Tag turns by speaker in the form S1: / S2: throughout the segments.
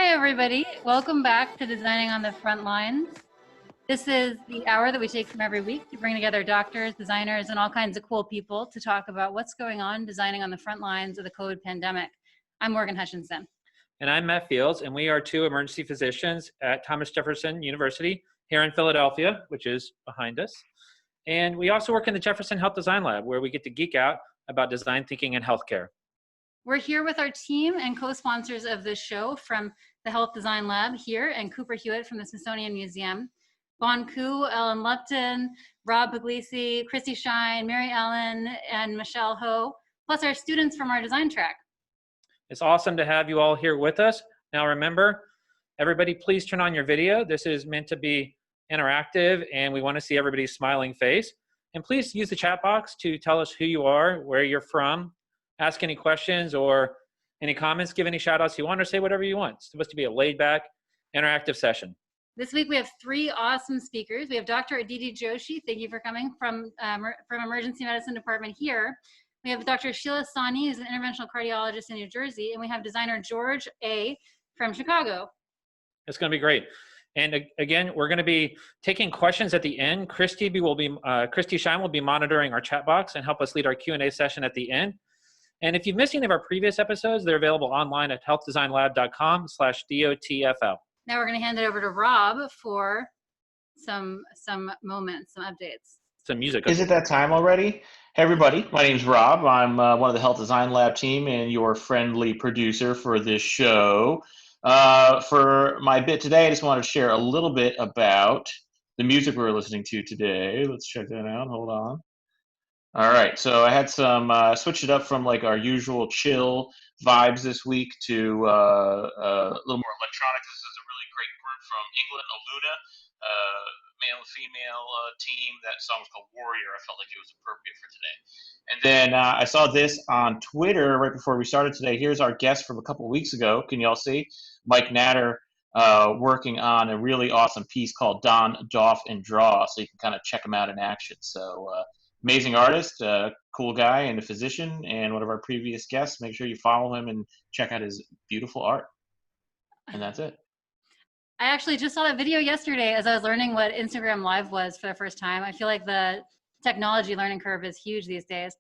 S1: Hi, everybody. Welcome back to Designing on the Front Lines. This is the hour that we take from every week to bring together doctors, designers, and all kinds of cool people to talk about what's going on designing on the front lines of the COVID pandemic. I'm Morgan Hutchinson.
S2: And I'm Matt Fields, and we are two emergency physicians at Thomas Jefferson University here in Philadelphia, which is behind us. And we also work in the Jefferson Health Design Lab, where we get to geek out about design thinking and healthcare.
S1: We're here with our team and co-sponsors of this show from the Health Design Lab here, and Cooper Hewitt from the Smithsonian Museum. Bon Ku, Ellen Lupton, Rob Puglisi, Christy Shine, Mary Ellen, and Michelle Ho, plus our students from our design track.
S2: It's awesome to have you all here with us. Now remember, everybody please turn on your video. This is meant to be interactive, and we want to see everybody's smiling face. And please use the chat box to tell us who you are, where you're from, ask any questions or any comments, give any shout outs you want, or say whatever you want. It's supposed to be a laid back, interactive session.
S1: This week we have three awesome speakers. We have Dr. Aditi Joshi, thank you for coming, from Emergency Medicine Department here. We have Dr. Sheila Sahni, who's an interventional cardiologist in New Jersey, and we have designer George A. from Chicago.
S2: It's going to be great. And again, we're going to be taking questions at the end. Christy Shine will be monitoring our chat box and help us lead our Q&A session at the end. And if you've missed any of our previous episodes, they're available online at healthdesignlab.com/DOTFL.
S1: Now we're going to hand it over to Rob for some moments, some updates.
S2: Some music.
S3: Is it that time already? Hey everybody, my name's Rob. I'm one of the Health Design Lab team and your friendly producer for this show. For my bit today, I just want to share a little bit about the music we're listening to today. Let's check that out. Hold on. All right, so I had some switched it up from like our usual chill vibes this week to a little more electronic. This is a really great group from England, Aluna, male and female team. That song was called Warrior. I felt like it was appropriate for today. And then I saw this on Twitter right before we started today. Here's our guest from a couple of weeks ago. Can you all see? Mike Natter working on a really awesome piece called Don, Doff, and Draw. So you can kind of check him out in action. So amazing artist, cool guy, and a physician, and one of our previous guests. Make sure you follow him and check out his beautiful art. And that's it.
S1: I actually just saw that video yesterday as I was learning what Instagram Live was for the first time. I feel like the technology learning curve is huge these days.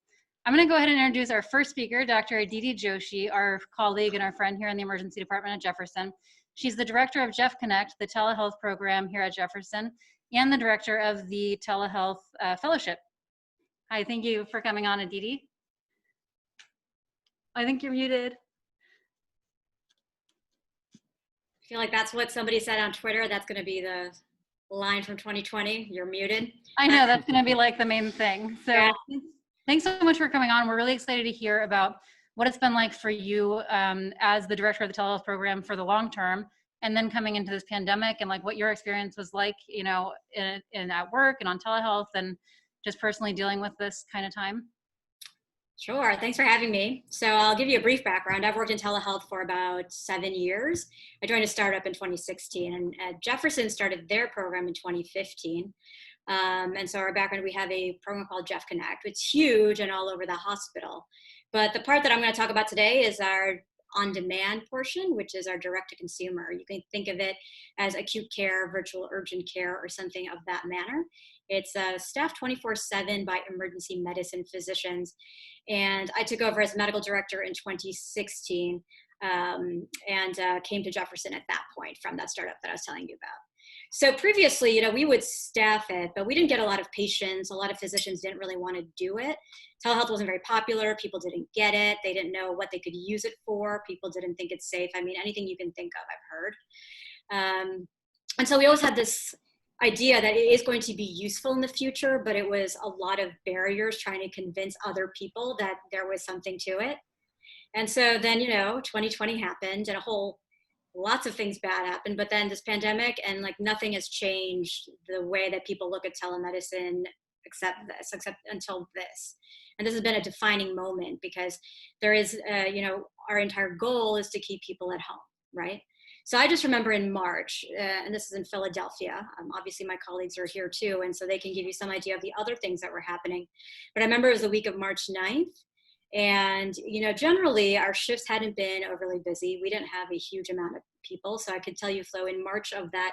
S1: I'm going to go ahead and introduce our first speaker, Dr. Aditi Joshi, our colleague and our friend here in the emergency department at Jefferson. She's the director of Jeff Connect, the telehealth program here at Jefferson, and the director of the telehealth fellowship. Hi, thank you for coming on, Aditi. I think you're muted.
S4: I feel like that's what somebody said on Twitter. That's going to be the line from 2020. You're muted.
S1: I know, that's going to be like the main thing. So yeah. Thanks so much for coming on. We're really excited to hear about what it's been like for you as the director of the telehealth program for the long term, and then coming into this pandemic, and like what your experience was like, you know, in at work and on telehealth, and just personally dealing with this kind of time.
S4: Sure, thanks for having me. So I'll give you a brief background. I've worked in telehealth for about 7 years. I joined a startup in 2016, and Jefferson started their program in 2015. And so our background, we have a program called Jeff Connect. It's huge and all over the hospital. But the part that I'm going to talk about today is our on-demand portion, which is our direct-to-consumer. You can think of it as acute care, virtual urgent care, or something of that manner. It's staffed 24/7 by emergency medicine physicians. And I took over as medical director in 2016 and came to Jefferson at that point from that startup that I was telling you about. So previously, you know, we would staff it, but we didn't get a lot of patients. A lot of physicians didn't really want to do it. Telehealth wasn't very popular. People didn't get it. They didn't know what they could use it for. People didn't think it's safe. I mean, anything you can think of, I've heard. And so we always had this idea that it is going to be useful in the future, but it was a lot of barriers trying to convince other people that there was something to it. And so then, you know, 2020 happened, and lots of things bad happened, but then this pandemic, and like nothing has changed the way that people look at telemedicine except until this. And this has been a defining moment because there is, you know, our entire goal is to keep people at home, right? So I just remember in March, and this is in Philadelphia, obviously my colleagues are here too, and so they can give you some idea of the other things that were happening. But I remember it was the week of March 9th, And, generally our shifts hadn't been overly busy. We didn't have a huge amount of people. So I could tell you, Flo, in March of that,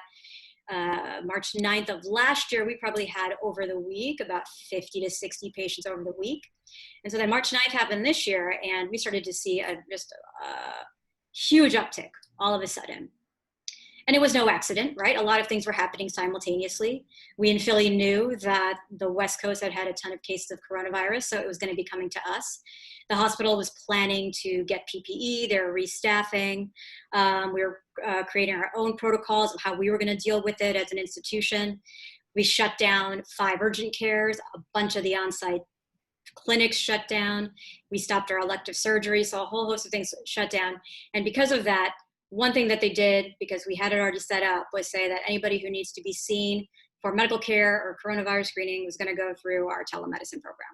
S4: March 9th of last year, we probably had over the week about 50 to 60 patients over the week. And so then March 9th happened this year, and we started to see just a huge uptick all of a sudden. And it was no accident, right? A lot of things were happening simultaneously. We in Philly knew that the West Coast had had a ton of cases of coronavirus, so it was going to be coming to us. The hospital was planning to get PPE, they were restaffing. We were creating our own protocols of how we were going to deal with it as an institution. We shut down 5 urgent cares, a bunch of the on-site clinics shut down. We stopped our elective surgery, so a whole host of things shut down. And because of that, one thing that they did, because we had it already set up, was say that anybody who needs to be seen for medical care or coronavirus screening was going to go through our telemedicine program.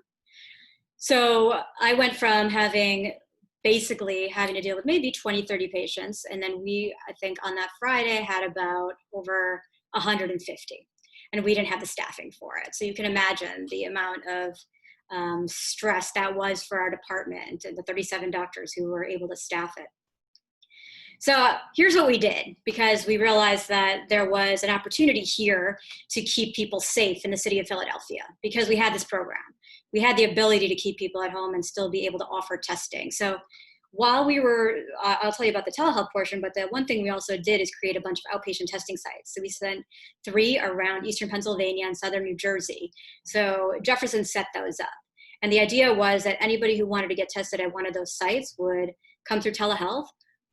S4: So I went from basically having to deal with maybe 20, 30 patients. And then we, I think on that Friday, had about over 150. And we didn't have the staffing for it. So you can imagine the amount of stress that was for our department and the 37 doctors who were able to staff it. So here's what we did, because we realized that there was an opportunity here to keep people safe in the city of Philadelphia, because we had this program. We had the ability to keep people at home and still be able to offer testing. So while we were, I'll tell you about the telehealth portion, but the one thing we also did is create a bunch of outpatient testing sites. So we sent 3 around Eastern Pennsylvania and Southern New Jersey. So Jefferson set those up. And the idea was that anybody who wanted to get tested at one of those sites would come through telehealth,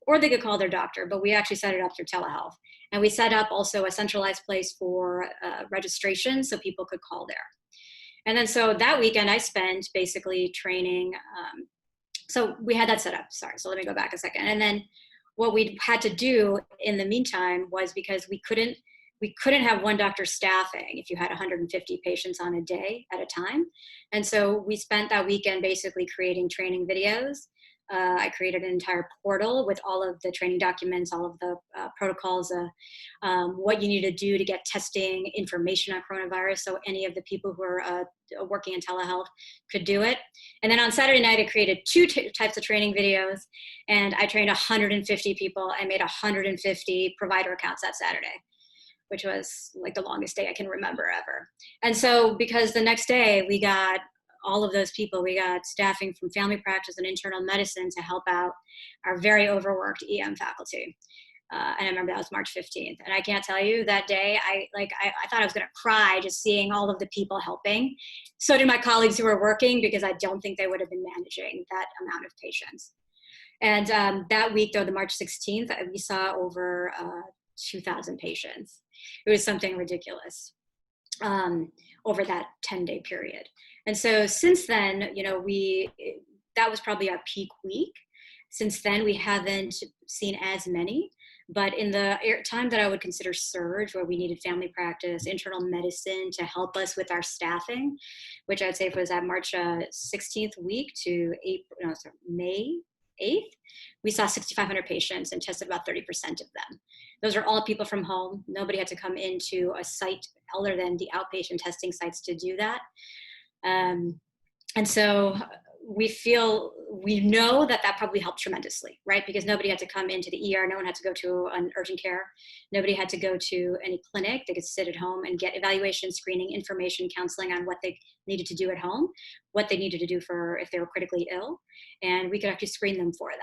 S4: or they could call their doctor, but we actually set it up through telehealth. And we set up also a centralized place for registration so people could call there. And then so that weekend I spent basically training. So we had that set up, sorry, so let me go back a second. And then what we had to do in the meantime was, because we couldn't have one doctor staffing if you had 150 patients on a day at a time. And so we spent that weekend basically creating training videos. I created an entire portal with all of the training documents, all of the protocols, what you need to do to get testing information on coronavirus, so any of the people who are working in telehealth could do it. And then on Saturday night, I created 2 types of training videos, and I trained 150 people. I made 150 provider accounts that Saturday, which was like the longest day I can remember ever. And so because the next day we got all of those people, we got staffing from family practice and internal medicine to help out our very overworked EM faculty. And I remember that was March 15th. And I can't tell you, that day, I thought I was gonna cry just seeing all of the people helping. So did my colleagues who were working, because I don't think they would have been managing that amount of patients. And that week though, the March 16th, we saw over 2,000 patients. It was something ridiculous over that 10-day period. And so since then, that was probably our peak week. Since then, we haven't seen as many, but in the time that I would consider surge, where we needed family practice, internal medicine to help us with our staffing, which I'd say was at March 16th week to May 8th, we saw 6,500 patients and tested about 30% of them. Those are all people from home. Nobody had to come into a site other than the outpatient testing sites to do that. And so we know that probably helped tremendously, right? Because nobody had to come into the ER. No one had to go to an urgent care. Nobody had to go to any clinic. They could sit at home and get evaluation, screening, information, counseling on what they needed to do at home, what they needed to do for if they were critically ill. And we could actually screen them for that.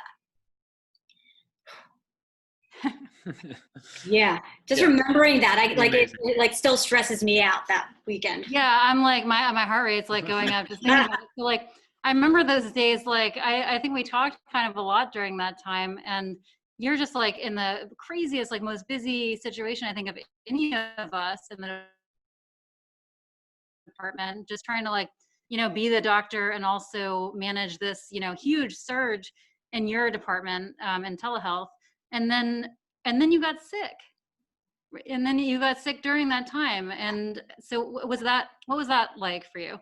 S4: Yeah, just remembering that, it still stresses me out that weekend.
S1: Yeah, I'm like, my heart rate's like going up just thinking about it. So like, I remember those days, like I think we talked kind of a lot during that time, and you're just like in the craziest, like most busy situation I think of any of us in the department, just trying to like, be the doctor and also manage this, huge surge in your department in telehealth. And then you got sick. And then you got sick during that time. And so what was that like for you?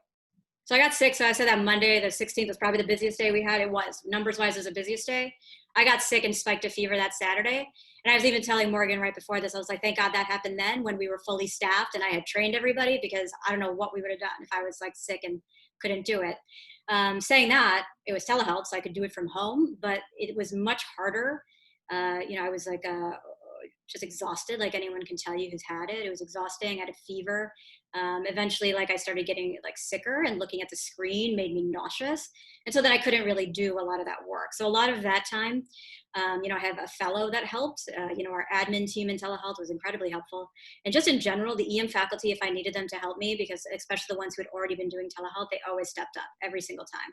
S4: So I got sick. So I said that Monday, the 16th was probably the busiest day we had. It was, numbers wise, it was the busiest day. I got sick and spiked a fever that Saturday. And I was even telling Morgan right before this, I was like, thank God that happened then, when we were fully staffed and I had trained everybody, because I don't know what we would have done if I was like sick and couldn't do it. Saying that, it was telehealth, so I could do it from home, but it was much harder. I was like just exhausted, like anyone can tell you who's had it. It was exhausting. I had a fever. Eventually, like I started getting like sicker, and looking at the screen made me nauseous. And so then I couldn't really do a lot of that work. So a lot of that time, I have a fellow that helped. Our admin team in telehealth was incredibly helpful. And just in general, the EM faculty, if I needed them to help me, because especially the ones who had already been doing telehealth, they always stepped up every single time.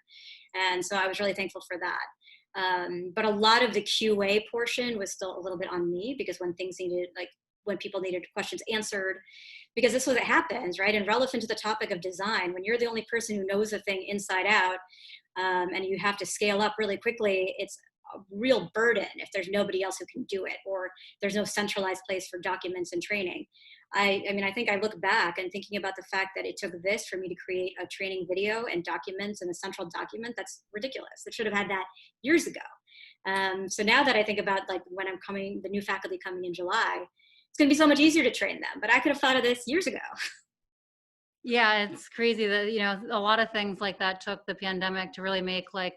S4: And so I was really thankful for that. But a lot of the QA portion was still a little bit on me, because when things needed, like when people needed questions answered, because this was what happens, right? And relevant to the topic of design, when you're the only person who knows a thing inside out, and you have to scale up really quickly, it's a real burden if there's nobody else who can do it, or there's no centralized place for documents and training. I think I look back and thinking about the fact that it took this for me to create a training video and documents and a central document, that's ridiculous. It should have had that years ago. So now that I think about like when the new faculty coming in July, it's going to be so much easier to train them, but I could have thought of this years ago.
S1: Yeah, it's crazy that, a lot of things like that took the pandemic to really make like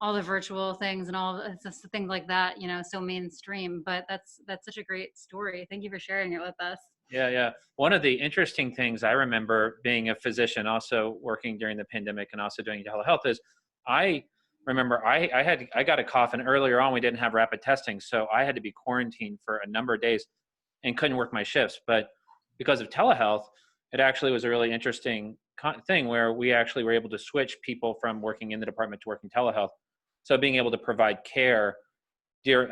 S1: all the virtual things and all just things like that, so mainstream. But that's such a great story. Thank you for sharing it with us.
S2: Yeah. One of the interesting things I remember being a physician, also working during the pandemic and also doing telehealth, is I remember I got a cough, and earlier on we didn't have rapid testing, so I had to be quarantined for a number of days and couldn't work my shifts. But because of telehealth, it actually was a really interesting thing where we actually were able to switch people from working in the department to working telehealth. So being able to provide care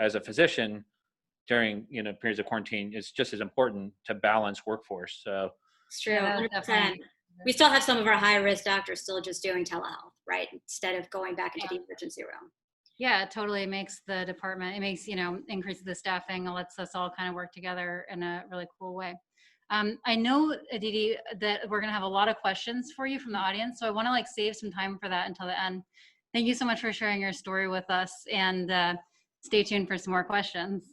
S2: as a physician during periods of quarantine is just as important to balance workforce. So
S4: it's true.
S1: Yeah,
S4: 100%. We still have some of our high risk doctors still just doing telehealth, right, instead of going back into the emergency room.
S1: Yeah, it totally makes the department, it makes, increases the staffing, it lets us all kind of work together in a really cool way. I know, Aditi, that we're gonna have a lot of questions for you from the audience, so I wanna like save some time for that until the end. Thank you so much for sharing your story with us, and stay tuned for some more questions.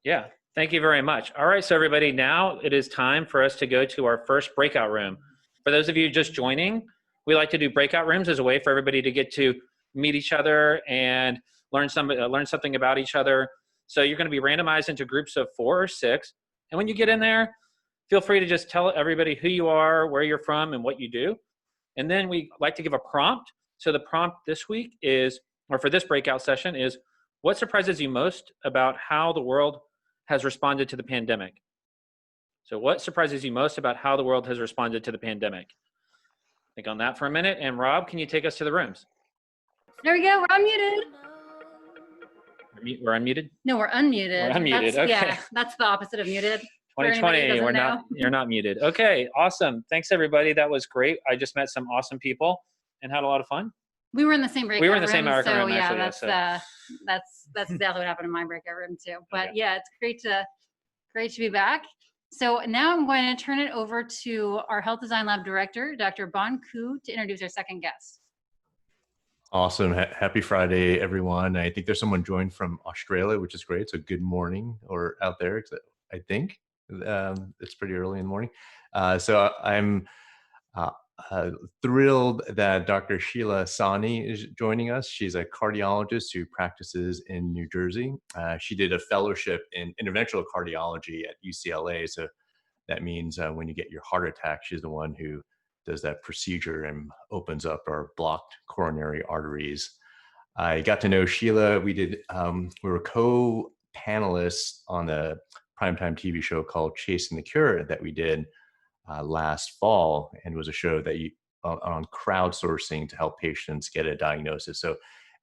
S2: Yeah, thank you very much. All right, so everybody, now it is time for us to go to our first breakout room. For those of you just joining, we like to do breakout rooms as a way for everybody to get to meet each other and learn something about each other. So you're going to be randomized into groups of 4 or 6. And when you get in there, feel free to just tell everybody who you are, where you're from, and what you do. And then we like to give a prompt. So the prompt this week is, or for this breakout session, is what surprises you most about how the world has responded to the pandemic? So what surprises you most about how the world has responded to the pandemic? Think on that for a minute. And Rob, can you take us to the rooms?
S1: There we go, we're unmuted.
S2: We're unmuted?
S1: No, we're unmuted.
S2: We're unmuted, okay.
S1: Yeah, that's the opposite of muted.
S2: 2020, you're not muted. Okay, awesome. Thanks everybody, that was great. I just met some awesome people and had a lot of fun.
S1: We were in the same breakout room.
S2: We were in the same breakout room,
S1: yeah,
S2: actually.
S1: that's exactly what happened in my breakout room too. But okay. Yeah, it's great to be back. So now I'm going to turn it over to our Health Design Lab Director, Dr. Bon Ku, to introduce our second guest.
S5: Awesome. Happy Friday, everyone. I think there's someone joined from Australia, which is great. So good morning, or out there, I think. It's pretty early in the morning. So I'm thrilled that Dr. Sheila Sahni is joining us. She's a cardiologist who practices in New Jersey. She did a fellowship in interventional cardiology at UCLA. So that means when you get your heart attack, she's the one who does that procedure and opens up our blocked coronary arteries. I got to know Sheila. We were co-panelists on the primetime TV show called Chasing the Cure that we did last fall, and it was a show that on crowdsourcing to help patients get a diagnosis. So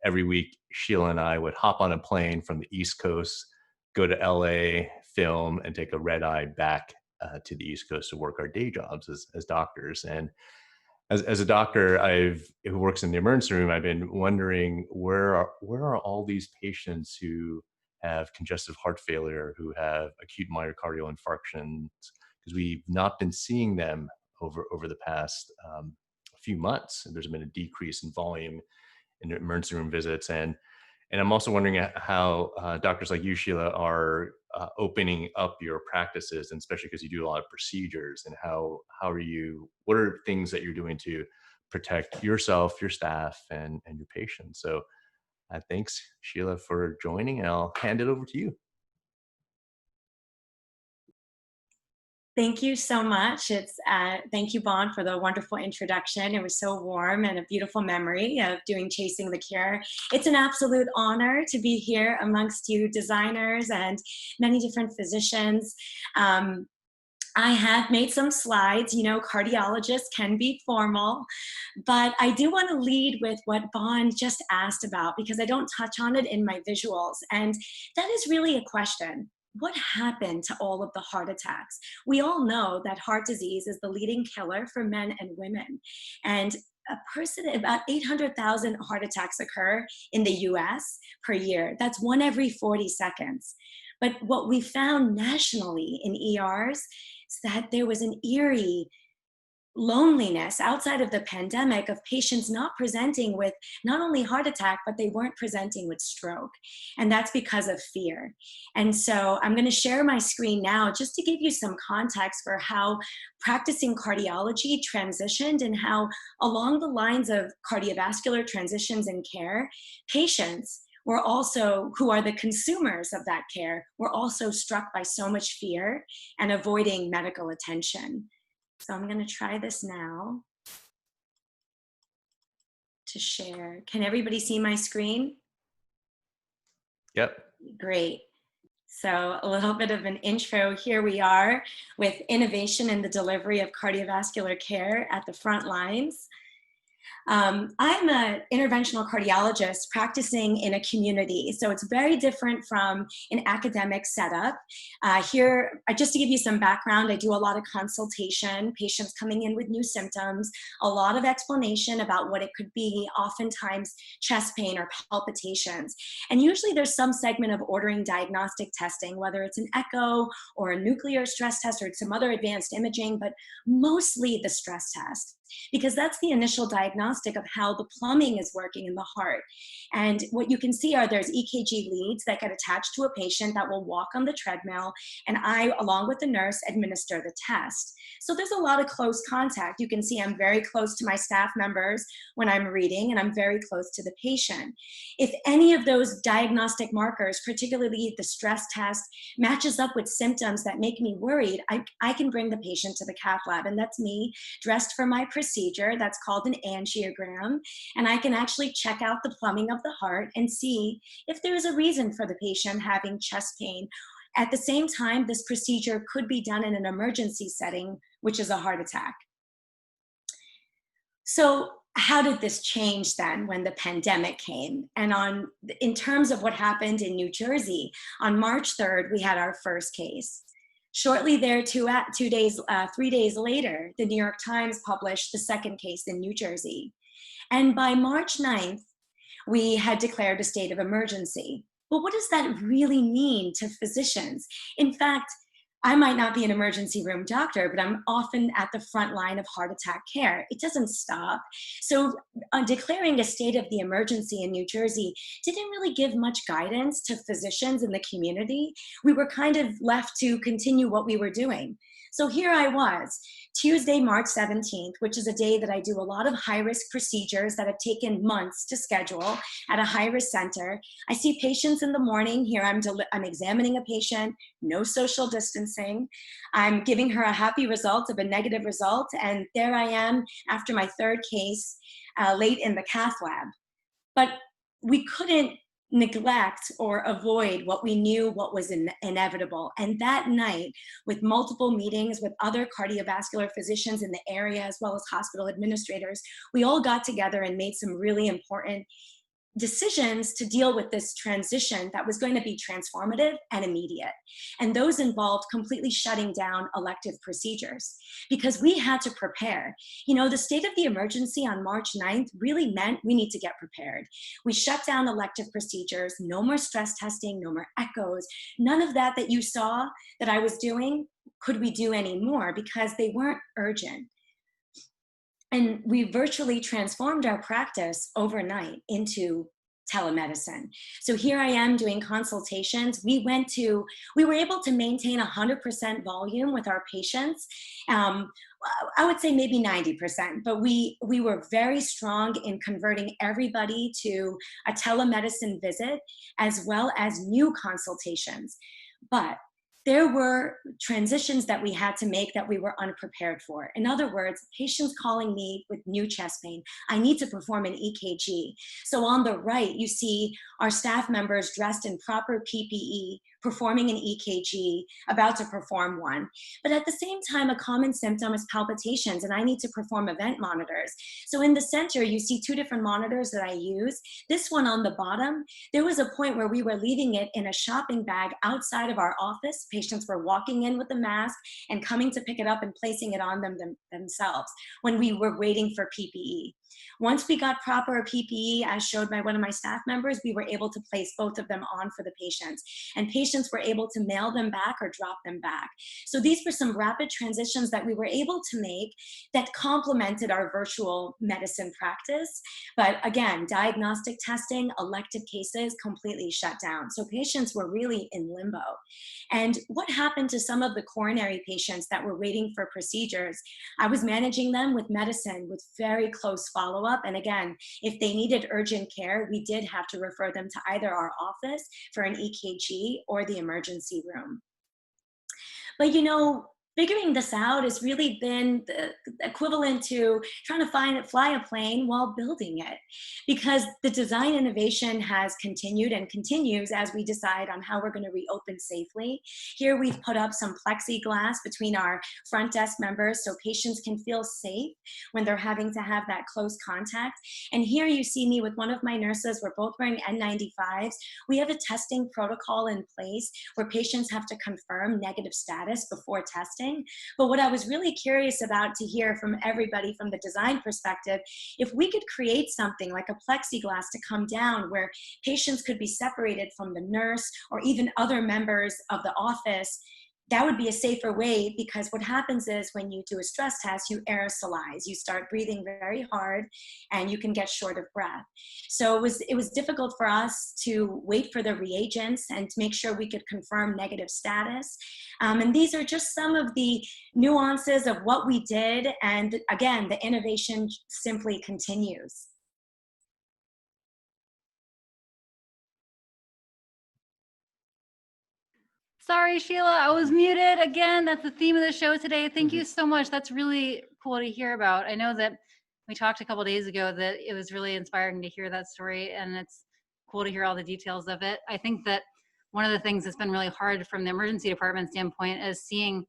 S5: every week, Sheila and I would hop on a plane from the East Coast, go to LA, film, and take a red eye back to the East Coast to work our day jobs as doctors. And as a doctor who works in the emergency room, I've been wondering where are all these patients who have congestive heart failure, who have acute myocardial infarctions, because we've not been seeing them over the past few months. There's been a decrease in volume in emergency room visits. And I'm also wondering how doctors like you, Sheila, are opening up your practices, and especially because you do a lot of procedures, and what are things that you're doing to protect yourself, your staff, and your patients. So thanks, Sheila, for joining, and I'll hand it over to you.
S6: Thank you so much. Thank you, Bon, for the wonderful introduction. It was so warm and a beautiful memory of doing Chasing the Cure. It's an absolute honor to be here amongst you designers and many different physicians. I have made some slides. You know, cardiologists can be formal, but I do want to lead with what Bon just asked about, because I don't touch on it in my visuals. And that is really a question. What happened to all of the heart attacks? We all know that heart disease is the leading killer for men and women. And about 800,000 heart attacks occur in the US per year. That's 1 every 40 seconds. But what we found nationally in ERs is that there was an eerie loneliness outside of the pandemic of patients not presenting with not only heart attack, but they weren't presenting with stroke. And that's because of fear. And so I'm going to share my screen now just to give you some context for how practicing cardiology transitioned, and how along the lines of cardiovascular transitions in care, patients were also, who are the consumers of that care, were also struck by so much fear and avoiding medical attention. So I'm going to try this now to share. Can everybody see my screen?
S5: Yep.
S6: Great. So a little bit of an intro. Here we are with innovation in the delivery of cardiovascular care at the front lines. I'm an interventional cardiologist practicing in a community, so it's very different from an academic setup. Here, just to give you some background, I do a lot of consultation, patients coming in with new symptoms, a lot of explanation about what it could be, oftentimes chest pain or palpitations. And usually there's some segment of ordering diagnostic testing, whether it's an echo or a nuclear stress test or some other advanced imaging, but mostly the stress test, because that's the initial diagnostic of how the plumbing is working in the heart. And what you can see are there's EKG leads that get attached to a patient that will walk on the treadmill, and I, along with the nurse, administer the test. So there's a lot of close contact. You can see I'm very close to my staff members when I'm reading, and I'm very close to the patient. If any of those diagnostic markers, particularly the stress test, matches up with symptoms that make me worried, I can bring the patient to the cath lab, and that's me dressed for my procedure. That's called an angiogram, and I can actually check out the plumbing of the heart and see if there is a reason for the patient having chest pain. At the same time, this procedure could be done in an emergency setting, which is a heart attack. So how did this change then when the pandemic came? And in terms of what happened in New Jersey, on March 3rd, we had our first case. Shortly there, 3 days later, the New York Times published the second case in New Jersey. And by March 9th, we had declared a state of emergency. But what does that really mean to physicians? In fact, I might not be an emergency room doctor, but I'm often at the front line of heart attack care. It doesn't stop. So declaring a state of the emergency in New Jersey didn't really give much guidance to physicians in the community. We were kind of left to continue what we were doing. So here I was, Tuesday, March 17th, which is a day that I do a lot of high-risk procedures that have taken months to schedule at a high-risk center. I see patients in the morning. Here I'm examining a patient, no social distancing. I'm giving her a happy result of a negative result, and there I am after my third case late in the cath lab. But we couldn't neglect or avoid what we knew what was inevitable. And that night, with multiple meetings with other cardiovascular physicians in the area, as well as hospital administrators, we all got together and made some really important decisions to deal with this transition that was going to be transformative and immediate. And those involved completely shutting down elective procedures because we had to prepare. You know, the state of the emergency on March 9th really meant we need to get prepared. We shut down elective procedures, no more stress testing, no more echoes, none of that you saw that I was doing could we do anymore because they weren't urgent. And we virtually transformed our practice overnight into telemedicine. So here I am doing consultations. We were able to maintain 100% volume with our patients. I would say maybe 90%, but we were very strong in converting everybody to a telemedicine visit as well as new consultations. But there were transitions that we had to make that we were unprepared for. In other words, patients calling me with new chest pain, I need to perform an EKG. So on the right, you see our staff members dressed in proper PPE, performing an EKG, about to perform one. But at the same time, a common symptom is palpitations, and I need to perform event monitors. So in the center, you see two different monitors that I use. This one on the bottom, there was a point where we were leaving it in a shopping bag outside of our office. Patients were walking in with a mask and coming to pick it up and placing it on themselves when we were waiting for PPE. Once we got proper PPE, as showed by one of my staff members, we were able to place both of them on for the patients. And patients were able to mail them back or drop them back. So these were some rapid transitions that we were able to make that complemented our virtual medicine practice. But again, diagnostic testing, elective cases completely shut down. So patients were really in limbo. And what happened to some of the coronary patients that were waiting for procedures? I was managing them with medicine with very close follow-up. And again, if they needed urgent care, we did have to refer them to either our office for an EKG or the emergency room. But you know, figuring this out has really been the equivalent to trying to fly a plane while building it, because the design innovation has continued and continues as we decide on how we're going to reopen safely. Here we've put up some plexiglass between our front desk members so patients can feel safe when they're having to have that close contact. And here you see me with one of my nurses. We're both wearing N95s. We have a testing protocol in place where patients have to confirm negative status before testing. But what I was really curious about to hear from everybody from the design perspective, if we could create something like a plexiglass to come down where patients could be separated from the nurse or even other members of the office, that would be a safer way, because what happens is when you do a stress test, you aerosolize, you start breathing very hard and you can get short of breath. So it was difficult for us to wait for the reagents and to make sure we could confirm negative status. And these are just some of the nuances of what we did. And again, the innovation simply continues.
S1: Sorry, Sheila, I was muted again. That's the theme of the show today. Thank you so much. That's really cool to hear about. I know that we talked a couple days ago that it was really inspiring to hear that story, and it's cool to hear all the details of it. I think that one of the things that's been really hard from the emergency department standpoint is seeing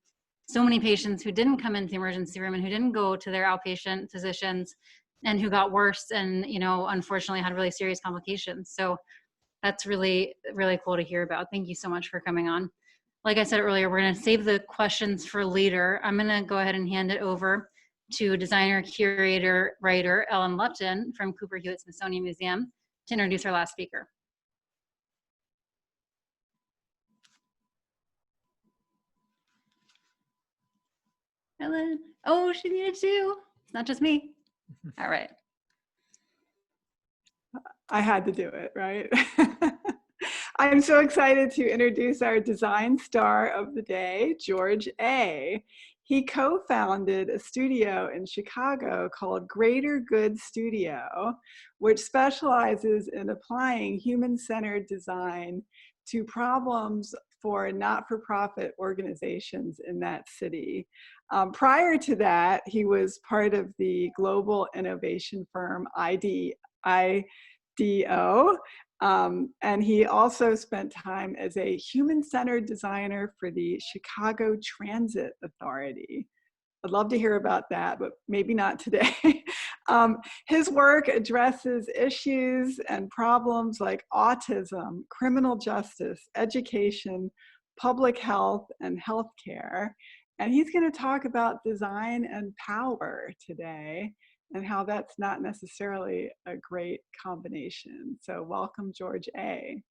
S1: so many patients who didn't come into the emergency room and who didn't go to their outpatient physicians and who got worse and, you know, unfortunately had really serious complications. So that's really, really cool to hear about. Thank you so much for coming on. Like I said earlier, we're going to save the questions for later. I'm going to go ahead and hand it over to designer, curator, writer Ellen Lupton from Cooper Hewitt Smithsonian Museum to introduce our last speaker. Ellen, oh, she needed to. It's not just me. All right.
S7: I had to do it, right? I'm so excited to introduce our design star of the day, George A. He co-founded a studio in Chicago called Greater Good Studio, which specializes in applying human-centered design to problems for not-for-profit organizations in that city. Prior to that, he was part of the global innovation firm IDO, and he also spent time as a human-centered designer for the Chicago Transit Authority. I'd love to hear about that, but maybe not today. His work addresses issues and problems like autism, criminal justice, education, public health, and healthcare. And he's going to talk about design and power today, and how that's not necessarily a great combination. So welcome, George A.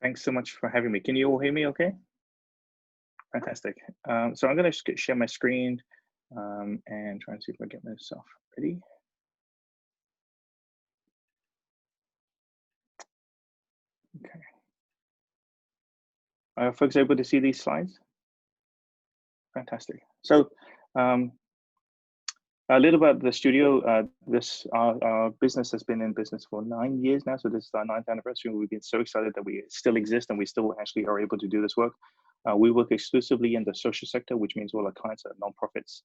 S8: Thanks so much for having me. Can you all hear me okay? Fantastic. So I'm going to share my screen and try and see if I get myself ready. Are folks able to see these slides? Fantastic. So a little about the studio. Our business has been in business for 9 years now, so this is our 9th anniversary. We've been so excited that we still exist and we still actually are able to do this work. We work exclusively in the social sector, which means all our clients are nonprofits,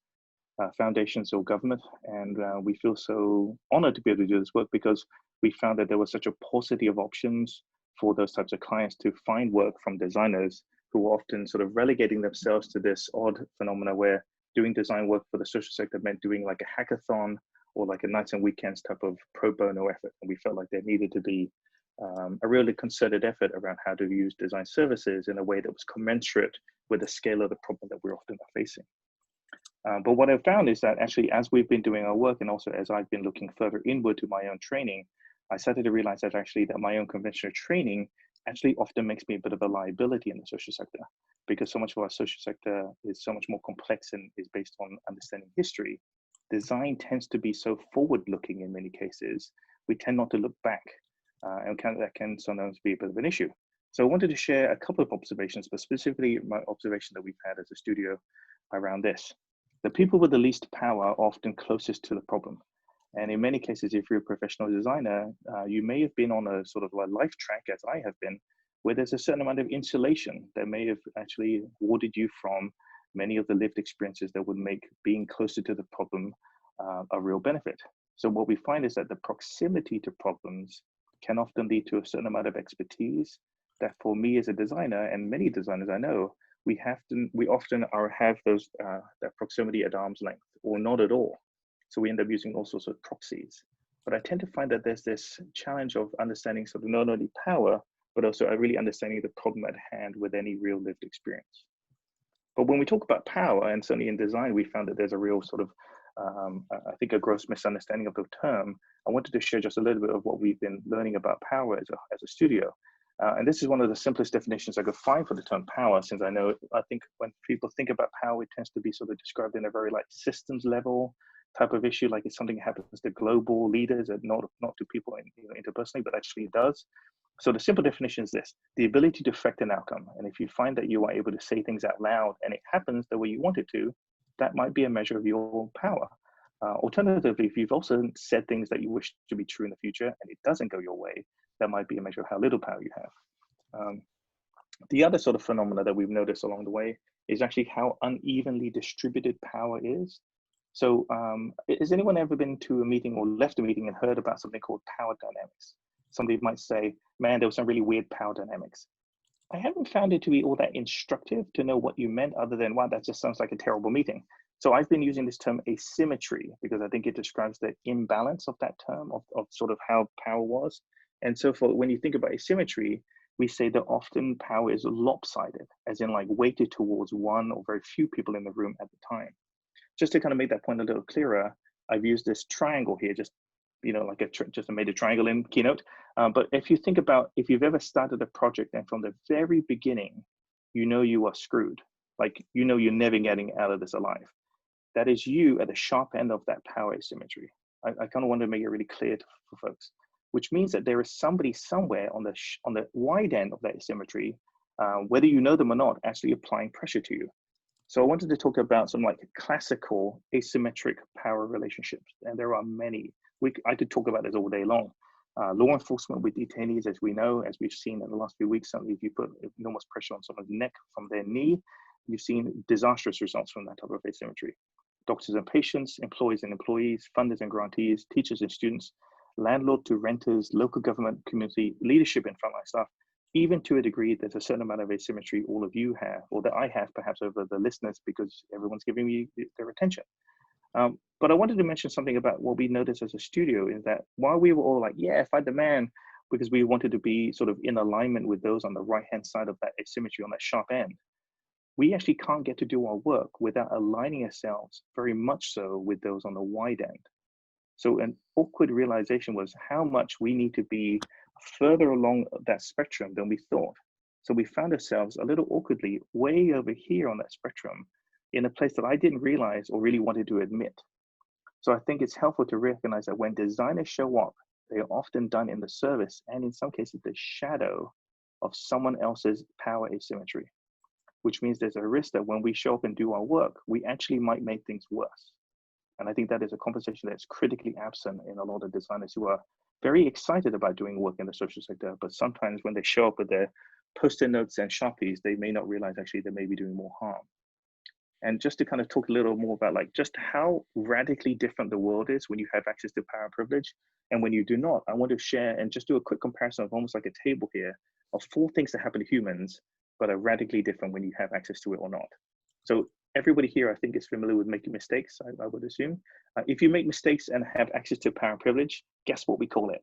S8: foundations, or government, and we feel so honored to be able to do this work because we found that there was such a paucity of options for those types of clients to find work from designers who are often sort of relegating themselves to this odd phenomena where doing design work for the social sector meant doing like a hackathon or like a nights and weekends type of pro bono effort. And we felt like there needed to be a really concerted effort around how to use design services in a way that was commensurate with the scale of the problem that we're often facing. But what I've found is that actually, as we've been doing our work and also as I've been looking further inward to my own training, I started to realize that actually that my own conventional training actually often makes me a bit of a liability in the social sector, because so much of our social sector is so much more complex and is based on understanding history. Design tends to be so forward-looking in many cases, we tend not to look back, and that can sometimes be a bit of an issue. So I wanted to share a couple of observations, but specifically my observation that we've had as a studio around this. The people with the least power are often closest to the problem. And in many cases, if you're a professional designer, you may have been on a sort of a life track, as I have been, where there's a certain amount of insulation that may have actually warded you from many of the lived experiences that would make being closer to the problem a real benefit. So what we find is that the proximity to problems can often lead to a certain amount of expertise that for me as a designer, and many designers I know, we often have those that proximity at arm's length or not at all. So we end up using all sorts of proxies. But I tend to find that there's this challenge of understanding sort of not only power, but also really understanding the problem at hand with any real lived experience. But when we talk about power, and certainly in design, we found that there's a real sort of, I think, a gross misunderstanding of the term. I wanted to share just a little bit of what we've been learning about power as a studio. And this is one of the simplest definitions I could find for the term power, since I think when people think about power, it tends to be sort of described in a very like systems level type of issue, like it's something that happens to global leaders and not to people interpersonally, but actually it does. So the simple definition is this: the ability to affect an outcome. And if you find that you are able to say things out loud and it happens the way you want it to, that might be a measure of your power. Alternatively, if you've also said things that you wish to be true in the future and it doesn't go your way, that might be a measure of how little power you have. The other sort of phenomena that we've noticed along the way is actually how unevenly distributed power is. So has anyone ever been to a meeting or left a meeting and heard about something called power dynamics? Somebody might say, man, there was some really weird power dynamics. I haven't found it to be all that instructive to know what you meant, other than, wow, that just sounds like a terrible meeting. So I've been using this term asymmetry because I think it describes the imbalance of that term, of sort of how power was. And so when you think about asymmetry, we say that often power is lopsided, as in like weighted towards one or very few people in the room at the time. Just to kind of make that point a little clearer, I've used this triangle here, just like just made a triangle in Keynote. But if you think about, if you've ever started a project and from the very beginning, you are screwed, like you're never getting out of this alive. That is you at the sharp end of that power asymmetry. I kind of want to make it really clear for folks, which means that there is somebody somewhere on the wide end of that asymmetry, whether you know them or not, actually applying pressure to you. So I wanted to talk about some like classical asymmetric power relationships, and there are many. I could talk about this all day long. Law enforcement with detainees, as we know, as we've seen in the last few weeks, certainly if you put enormous pressure on someone's neck from their knee, you've seen disastrous results from that type of asymmetry. Doctors and patients, employees and employees, funders and grantees, teachers and students, landlord to renters, local government, community, leadership and frontline staff. Even to a degree, there's a certain amount of asymmetry all of you have, or that I have perhaps over the listeners, because everyone's giving me their attention. But I wanted to mention something about what we noticed as a studio, is that while we were all like, yeah, fight the man, because we wanted to be sort of in alignment with those on the right-hand side of that asymmetry on that sharp end, we actually can't get to do our work without aligning ourselves very much so with those on the wide end. So an awkward realization was how much we need to be further along that spectrum than we thought. So we found ourselves a little awkwardly way over here on that spectrum, in a place that I didn't realize or really wanted to admit. So I think it's helpful to recognize that when designers show up, they are often done in the service and in some cases the shadow of someone else's power asymmetry, which means there's a risk that when we show up and do our work, we actually might make things worse. And I think that is a conversation that's critically absent in a lot of designers who are very excited about doing work in the social sector, but sometimes when they show up with their post-it notes and Sharpies, they may not realize actually they may be doing more harm. And just to kind of talk a little more about like just how radically different the world is when you have access to power and privilege and when you do not, I want to share and just do a quick comparison of almost like a table here of 4 things that happen to humans, but are radically different when you have access to it or not. So everybody here, I think, is familiar with making mistakes, I would assume. If you make mistakes and have access to power and privilege, guess what we call it?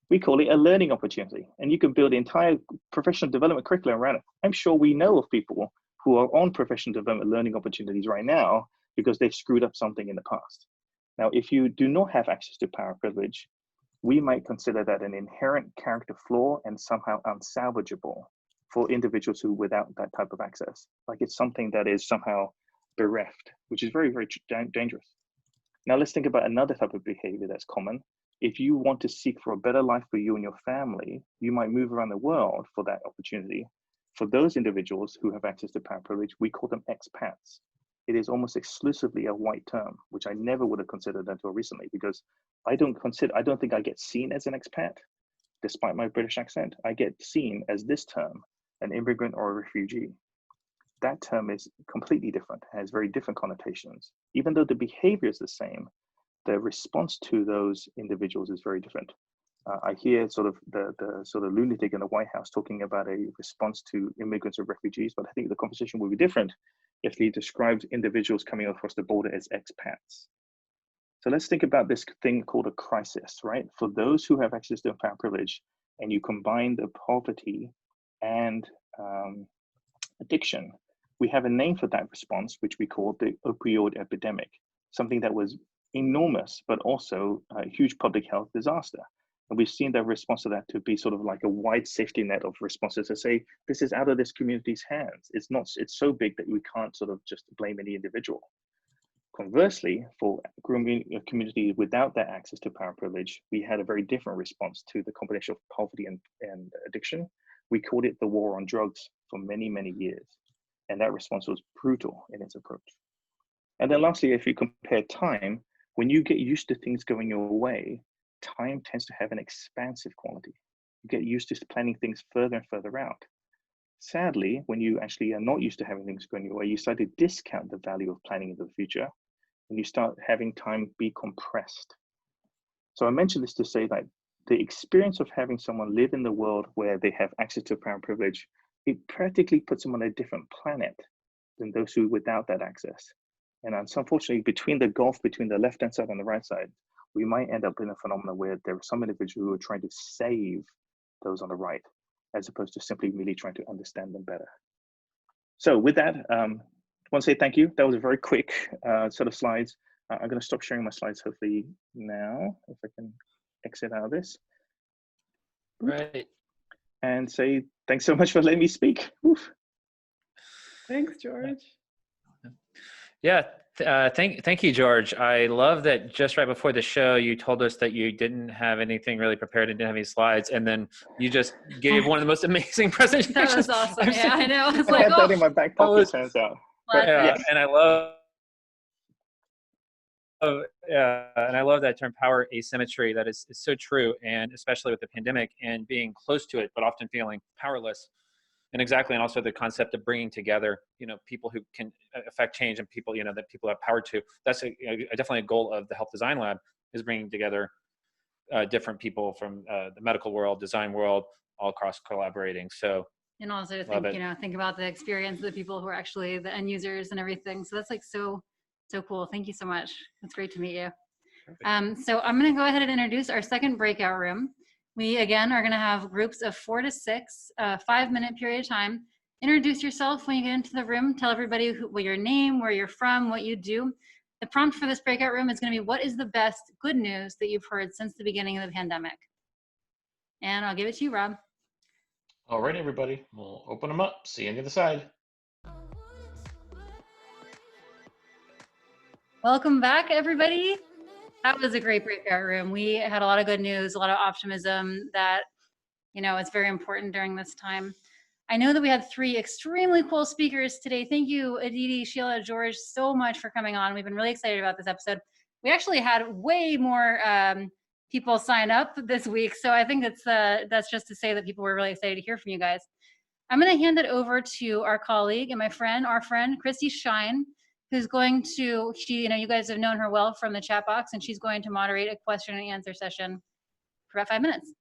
S8: We call it a learning opportunity. And you can build the entire professional development curriculum around it. I'm sure we know of people who are on professional development learning opportunities right now because they've screwed up something in the past. Now, if you do not have access to power and privilege, we might consider that an inherent character flaw and somehow unsalvageable for individuals who without that type of access. Like it's something that is somehow bereft, which is very, very dangerous. Now let's think about another type of behavior that's common. If you want to seek for a better life for you and your family, you might move around the world for that opportunity. For those individuals who have access to power and privilege, we call them expats. It is almost exclusively a white term, which I never would have considered until recently, because I don't think I get seen as an expat, despite my British accent. I get seen as this term, an immigrant or a refugee. That term is completely different, has very different connotations. Even though the behavior is the same, the response to those individuals is very different. I hear sort of the sort of lunatic in the White House talking about a response to immigrants or refugees, but I think the conversation will be different if he describes individuals coming across the border as expats. So let's think about this thing called a crisis, right? For those who have access to power and privilege, and you combine the poverty and addiction, we have a name for that response, which we call the opioid epidemic, something that was enormous, but also a huge public health disaster. And we've seen the response to that to be sort of like a wide safety net of responses to say, this is out of this community's hands. It's so big that we can't sort of just blame any individual. Conversely, for a community without that access to power and privilege, we had a very different response to the combination of poverty and addiction. We called it the war on drugs for many, many years. And that response was brutal in its approach. And then lastly, if you compare time, when you get used to things going your way, time tends to have an expansive quality. You get used to planning things further and further out. Sadly, when you actually are not used to having things going your way, you start to discount the value of planning into the future, and you start having time be compressed. So I mentioned this to say that the experience of having someone live in the world where they have access to power and privilege, it practically puts them on a different planet than those who without that access. And unfortunately, between the gulf between the left-hand side and the right side, we might end up in a phenomenon where there are some individuals who are trying to save those on the right, as opposed to simply really trying to understand them better. So with that, I want to say thank you. That was a very quick set of slides. I'm going to stop sharing my slides hopefully now, if I can exit out of this.
S2: Right.
S8: And say thanks so much for letting me speak. Oof.
S7: Thanks, George.
S2: Yeah, thank you, George. I love that just right before the show, you told us that you didn't have anything really prepared and didn't have any slides, and then you just gave one of the most amazing presentations.
S1: That was awesome. Yeah, I know. I was
S8: I
S1: like,
S8: had that in my back pocket, turns out.
S1: But
S8: Yes.
S2: And I love that term power asymmetry. That is so true, and especially with the pandemic and being close to it, but often feeling powerless. And exactly, and also the concept of bringing together, people who can affect change and people, that people have power to. That's definitely a goal of the Health Design Lab, is bringing together different people from the medical world, design world, all cross collaborating. So,
S1: and also to think about the experience of the people who are actually the end users and everything. So that's like so cool. Thank you so much. It's great to meet you. So I'm going to go ahead and introduce our second breakout room. We, again, are going to have groups of 4 to 6, 5-minute period of time. Introduce yourself when you get into the room. Tell everybody what your name, where you're from, what you do. The prompt for this breakout room is going to be, what is the best good news that you've heard since the beginning of the pandemic? And I'll give it to you, Rob.
S3: All right, everybody. We'll open them up. See you on the other side.
S1: Welcome back, everybody. That was a great breakout room. We had a lot of good news, a lot of optimism that you know, it's very important during this time. I know that we had 3 extremely cool speakers today. Thank you, Aditi, Sheila, George, so much for coming on. We've been really excited about this episode. We actually had way more people sign up this week, so I think that's just to say that people were really excited to hear from you guys. I'm going to hand it over to our colleague and our friend, Christy Shine, who's going to, you know, you guys have known her well from the chat box, and she's going to moderate a question and answer session for about 5 minutes.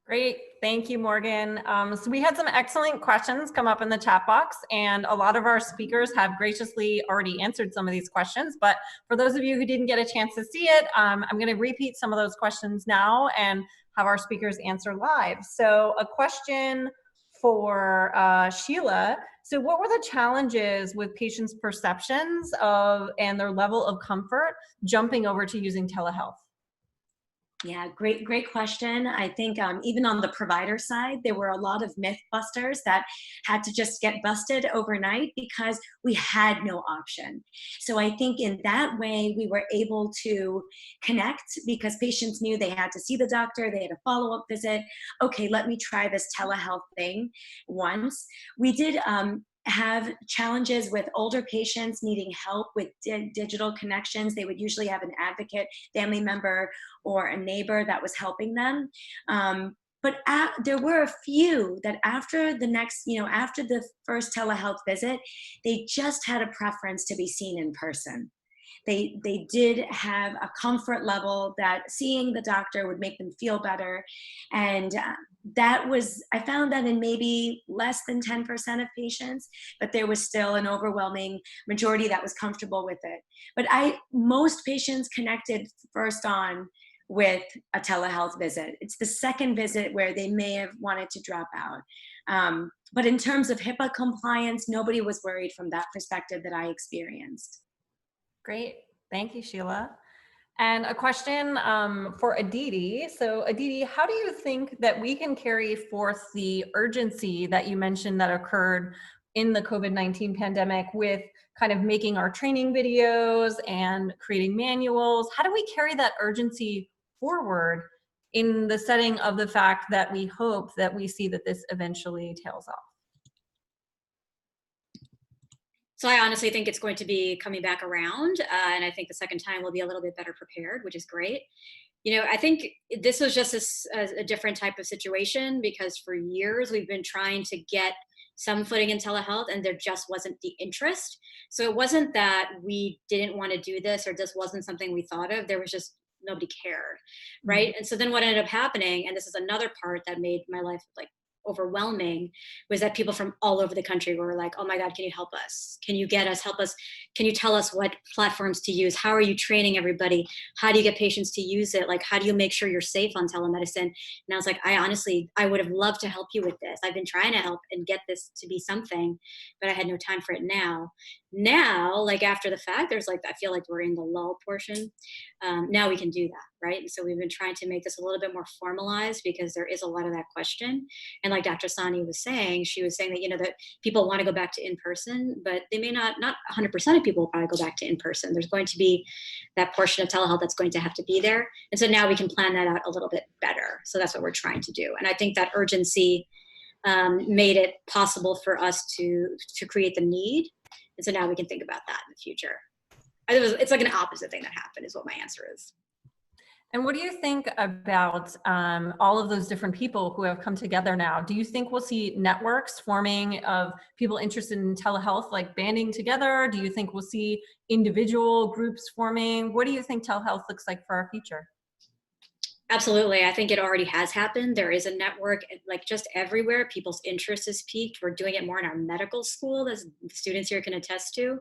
S9: Great, thank you, Morgan. So we had some excellent questions come up in the chat box, and a lot of our speakers have graciously already answered some of these questions, but for those of you who didn't get a chance to see it, I'm gonna repeat some of those questions now and have our speakers answer live. So a question for Sheila. So what were the challenges with patients' perceptions of and their level of comfort jumping over to using telehealth?
S6: Yeah, great question. I think even on the provider side, there were a lot of myth busters that had to just get busted overnight because we had no option. So I think in that way, we were able to connect because patients knew they had to see the doctor, they had a follow-up visit. Okay, let me try this telehealth thing once. We did have challenges with older patients needing help with digital connections. They would usually have an advocate, family member, or a neighbor that was helping them. But there were a few that after after the first telehealth visit, they just had a preference to be seen in person. They did have a comfort level that seeing the doctor would make them feel better. And I found that in maybe less than 10% of patients, but there was still an overwhelming majority that was comfortable with it. But most patients connected first on with a telehealth visit. It's the second visit where they may have wanted to drop out. But in terms of HIPAA compliance, nobody was worried from that perspective that I experienced.
S9: Great, thank you, Sheila. And a question for Aditi. So Aditi, how do you think that we can carry forth the urgency that you mentioned that occurred in the COVID-19 pandemic with kind of making our training videos and creating manuals? How do we carry that urgency forward in the setting of the fact that we hope that we see that this eventually tails off?
S4: So I honestly think it's going to be coming back around, and I think the second time we'll be a little bit better prepared, which is great. You know, I think this was just a different type of situation because for years we've been trying to get some footing in telehealth and there just wasn't the interest. So it wasn't that we didn't want to do this or this wasn't something we thought of. There was just nobody cared, right? Mm-hmm. And so then what ended up happening, and this is another part that made my life like overwhelming, was that people from all over the country were like, oh my God, can you help us? Can you help us? Can you tell us what platforms to use? How are you training everybody? How do you get patients to use it? Like, how do you make sure you're safe on telemedicine? And I was like, I would have loved to help you with this. I've been trying to help and get this to be something, but I had no time for it now. Now, like after the fact, there's like, I feel like we're in the lull portion. Now we can do that, right? And so we've been trying to make this a little bit more formalized because there is a lot of that question. And like Dr. Sahni was saying, she was saying that, you know, that people want to go back to in-person, but they may not 100% of people will probably go back to in-person. There's going to be that portion of telehealth that's going to have to be there. And so now we can plan that out a little bit better. So that's what we're trying to do. And I think that urgency made it possible for us to create the need. And so now we can think about that in the future. It's like an opposite thing that happened is what my answer is.
S9: And what do you think about all of those different people who have come together now? Do you think we'll see networks forming of people interested in telehealth, like banding together? Do you think we'll see individual groups forming? What do you think telehealth looks like for our future?
S4: Absolutely. I think it already has happened. There is a network like just everywhere. People's interest is piqued. We're doing it more in our medical school, as the students here can attest to.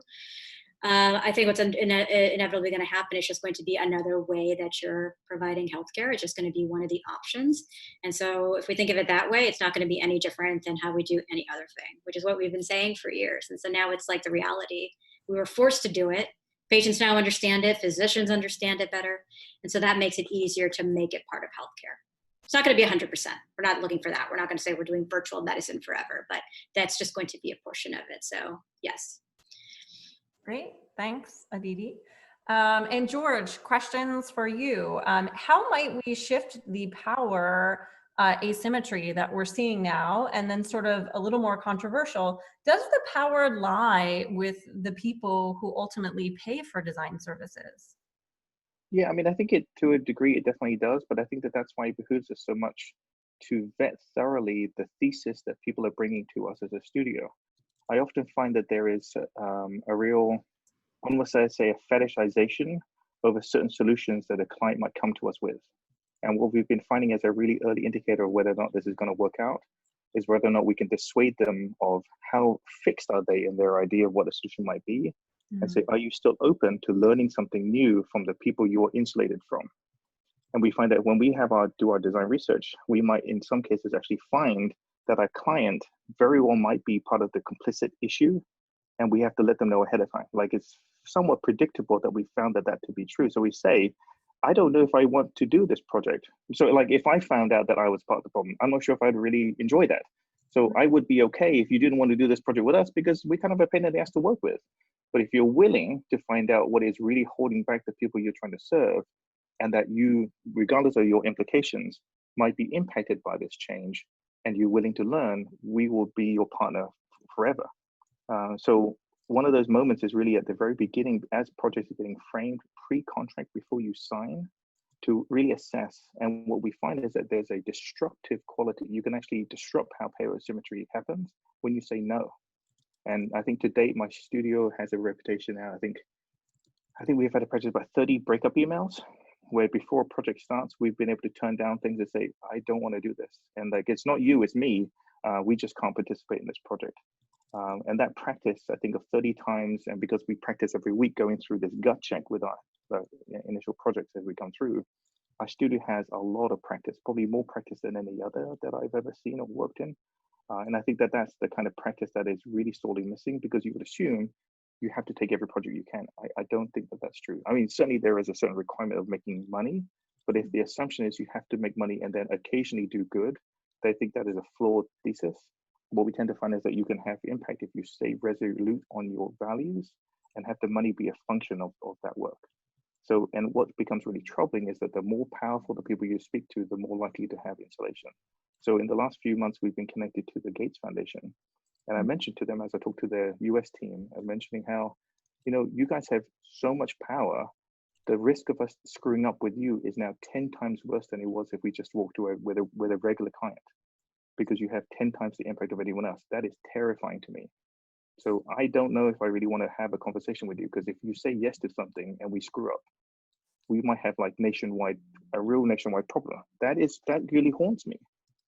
S4: I think what's inevitably going to happen is just going to be another way that you're providing healthcare. It's just going to be one of the options. And so if we think of it that way, it's not going to be any different than how we do any other thing, which is what we've been saying for years. And so now it's like the reality. We were forced to do it. Patients now understand it. Physicians understand it better. And so that makes it easier to make it part of healthcare. It's not going to be 100%. We're not looking for that. We're not going to say we're doing virtual medicine forever, but that's just going to be a portion of it. So yes.
S9: Great, thanks, Aditi. And George, questions for you. How might we shift the power asymmetry that we're seeing now, and then sort of a little more controversial, does the power lie with the people who ultimately pay for design services?
S8: Yeah, I mean, I think to a degree it definitely does, but I think that that's why it behooves us so much to vet thoroughly the thesis that people are bringing to us as a studio. I often find that there is a real, almost I say, a fetishization over certain solutions that a client might come to us with. And what we've been finding as a really early indicator of whether or not this is going to work out is whether or not we can dissuade them of how fixed are they in their idea of what a solution might be, and say, are you still open to learning something new from the people you're insulated from? And we find that when we do our design research, we might in some cases actually find that our client very well might be part of the complicit issue, and we have to let them know ahead of time. Like, it's somewhat predictable that we found that to be true. So we say, I don't know if I want to do this project. So like, if I found out that I was part of the problem, I'm not sure if I'd really enjoy that. So I would be okay if you didn't want to do this project with us, because we kind of a pain in the ass to work with. But if you're willing to find out what is really holding back the people you're trying to serve, and that you, regardless of your implications, might be impacted by this change, and you're willing to learn, we will be your partner forever. So one of those moments is really at the very beginning, as projects are getting framed pre-contract before you sign, to really assess. And what we find is that there's a destructive quality. You can actually disrupt how payer asymmetry happens when you say no. And I think to date, my studio has a reputation now. I think we've had a practice about 30 breakup emails, where before a project starts, we've been able to turn down things and say, I don't want to do this. And like, it's not you, it's me. We just can't participate in this project. And that practice, I think, of 30 times, and because we practice every week going through this gut check with our initial projects as we come through, our studio has a lot of practice, probably more practice than any other that I've ever seen or worked in. And I think that that's the kind of practice that is really sorely missing, because you would assume you have to take every project you can. I don't think that that's true. I mean, certainly there is a certain requirement of making money, but if the assumption is you have to make money and then occasionally do good, I think that is a flawed thesis. What we tend to find is that you can have impact if you stay resolute on your values and have the money be a function of that work. So, and what becomes really troubling is that the more powerful the people you speak to, the more likely to have insulation. So in the last few months, we've been connected to the Gates Foundation. And I mentioned to them, as I talked to their US team, I'm mentioning how, you guys have so much power. The risk of us screwing up with you is now 10 times worse than it was if we just walked away with a regular client, because you have 10 times the impact of anyone else. That is terrifying to me. So I don't know if I really want to have a conversation with you, because if you say yes to something and we screw up, we might have like a real nationwide problem. That really haunts me.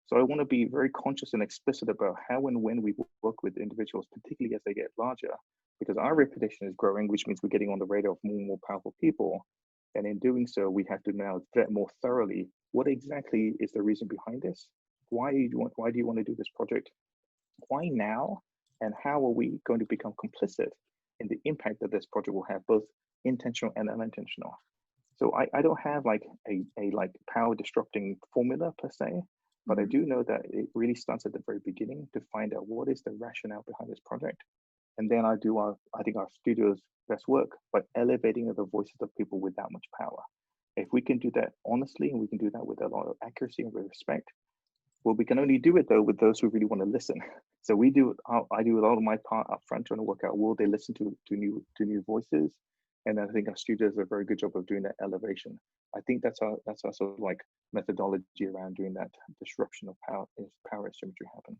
S8: So I want to be very conscious and explicit about how and when we work with individuals, particularly as they get larger, because our reputation is growing, which means we're getting on the radar of more and more powerful people. And in doing so, we have to now vet more thoroughly what exactly is the reason behind this. Why do you want to do this project? Why now? And how are we going to become complicit in the impact that this project will have, both intentional and unintentional? So I don't have like a power disrupting formula per se, but I do know that it really starts at the very beginning to find out what is the rationale behind this project. And then I think our studio's best work by elevating the voices of people with that much power. If we can do that honestly, and we can do that with a lot of accuracy and with respect, well, we can only do it though with those who really want to listen. So I do a lot of my part up front, trying to work out, will they listen to new voices? And I think our studio does a very good job of doing that elevation. I think that's our sort of like methodology around doing that disruption of power asymmetry happens.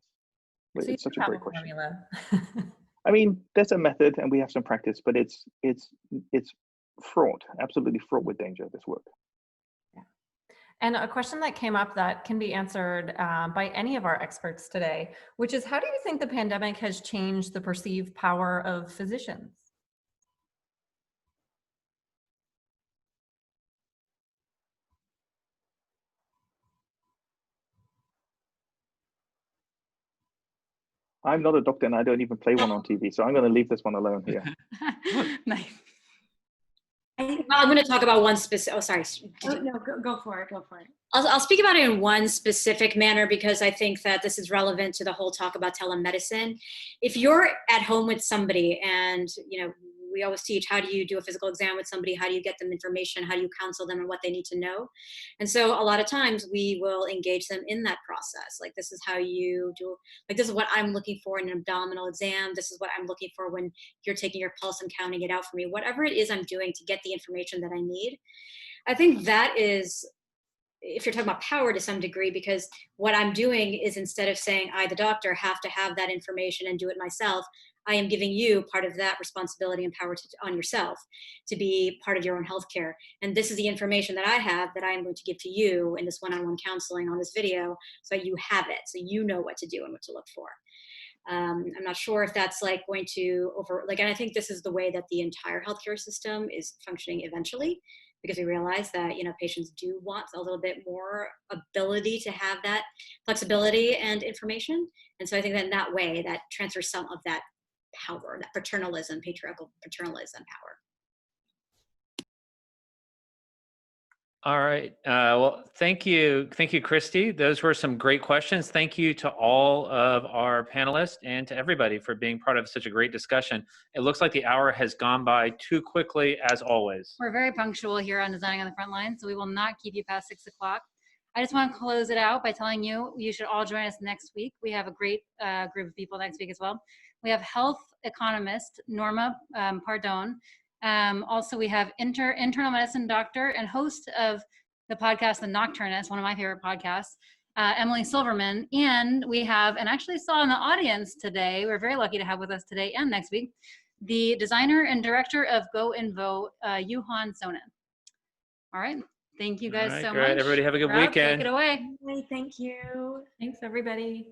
S8: But
S9: So
S8: it's such a great question.
S9: Formula.
S8: I mean, there's a method and we have some practice, but it's fraught, absolutely fraught with danger, this work.
S9: Yeah. And a question that came up that can be answered by any of our experts today, which is, how do you think the pandemic has changed the perceived power of physicians?
S8: I'm not a doctor and I don't even play one on TV, so I'm going to leave this one alone here.
S1: Nice.
S4: I'm going to talk about one specific. Oh, sorry.
S6: No, go for it. Go for it.
S4: I'll speak about it in one specific manner, because I think that this is relevant to the whole talk about telemedicine. If you're at home with somebody and we always teach, how do you do a physical exam with somebody? How do you get them information? How do you counsel them on what they need to know? And so a lot of times we will engage them in that process. Like, this is how you do, like, this is what I'm looking for in an abdominal exam. This is what I'm looking for when you're taking your pulse and counting it out for me. Whatever it is I'm doing to get the information that I need. I think that is, if you're talking about power to some degree, because what I'm doing is, instead of saying I, the doctor, have to have that information and do it myself, I am giving you part of that responsibility and power on yourself to be part of your own healthcare. And this is the information that I have that I am going to give to you in this one-on-one counseling on this video, so you have it, so you know what to do and what to look for. I'm not sure if that's like going to and I think this is the way that the entire healthcare system is functioning eventually, because we realize that, you know, patients do want a little bit more ability to have that flexibility and information. And so I think that in that way, that transfers some of that power, that paternalism, patriarchal paternalism power.
S2: All right. Well, thank you, Christy. Those were some great questions. Thank you to all of our panelists and to everybody for being part of such a great discussion. It looks like the hour has gone by too quickly, as always.
S1: We're very punctual here on Designing on the Front Line, so we will not keep you past 6 o'clock. I just want to close it out by telling you, you should all join us next week. We have a great group of people next week as well. We have health economist Norma Pardone. Also, we have internal medicine doctor and host of the podcast, The Nocturnist, one of my favorite podcasts, Emily Silverman. And we have, and actually saw in the audience today, we're very lucky to have with us today and next week, the designer and director of Go Invo, Yuhan Sonnen. All right. Thank you guys so much.
S2: Everybody have a good
S1: Rob,
S2: weekend.
S1: take it away.
S6: Thank you.
S9: Thanks, everybody.